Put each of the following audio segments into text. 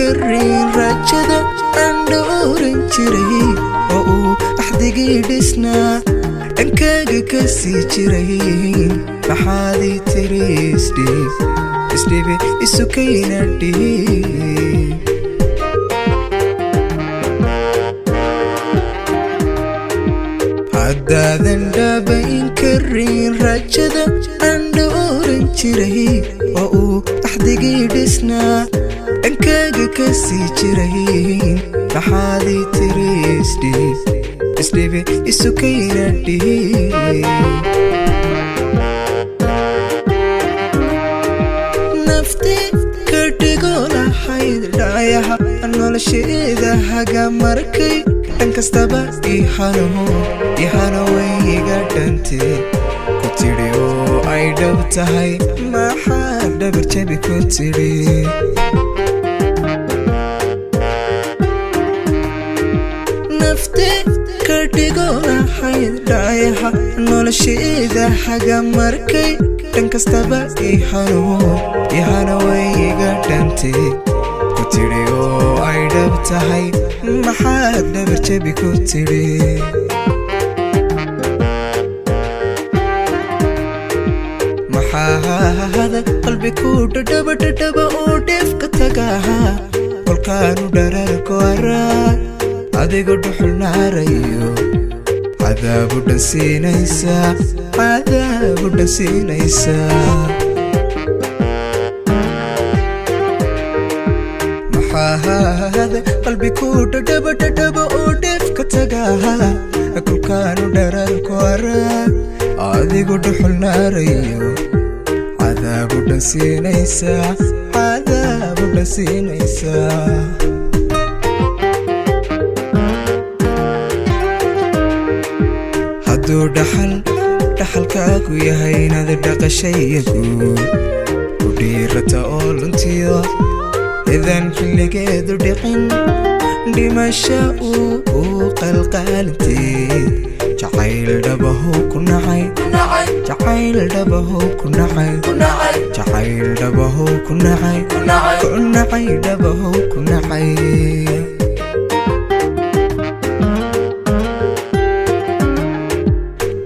karin rajada aan dhowran jiray oo uu axdigii dhisnaa dhankaaga ka sii jiray maxaad ii tiri isdhiibe isu kayna dhiib haddaadan dhaabayn karin rajada aan dhowran jiray oo uu axdigii dhisnaa dhankaaga ka sii jiray maxaad ii tiri isdhiibe isu kayna dhiib nafti ka dhigo lahayd dhayaha nolosheeda haga markay dhan kastaba ihana wayga dhante ku tidhi oo ay dhab tahay maxaad dhabar jabi ku tidhi nafti ka dhigo lahayd dhayaha nolosheeda haga markay dhan kastaba ihana wayga dhante ku tidhi oo ay dhab tahay maxaad dhabar jabi ku tidhi maxaad qalbi ku dhadhaba oo dheefka tagaha kolkaanu dhararku araa adigu dhuxul naarayo cadaabu dhansiinaysaa maxaad qalbi ku dhadhaba oo dheefka tagaha kolkaanu dhararku araa adigu dhuxul naarayo cadaabu dhansiinaysaa hadduu dhaxalkaagu yahay inaad dhaqashaya guud ku dhiirata oo luntiyo idan xilligeedu dhicin dhimasha uu qalqaalintee jacayl dhabahu ku nacay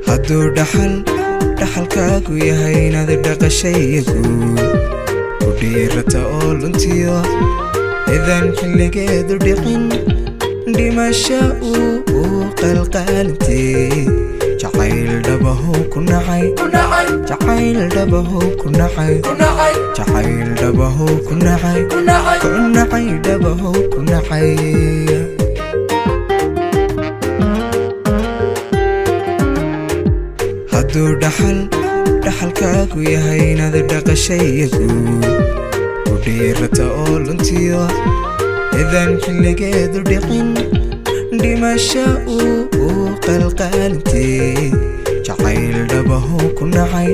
hadduu dhaxalkaagu yahay inaad dhaqashaya guud ku dhiirata oo luntiyo idan xilligeedu dhicin dhimasha uu qalqaalintee jacayl dhabahu ku nacay hadduu dhaxalkaagu yahay inaad dhaqashaya guud ku dhiirata oo luntiyo idan xilligeedu dhicin dhimasha uu qalqaalintee jacayl dhabahu ku nacay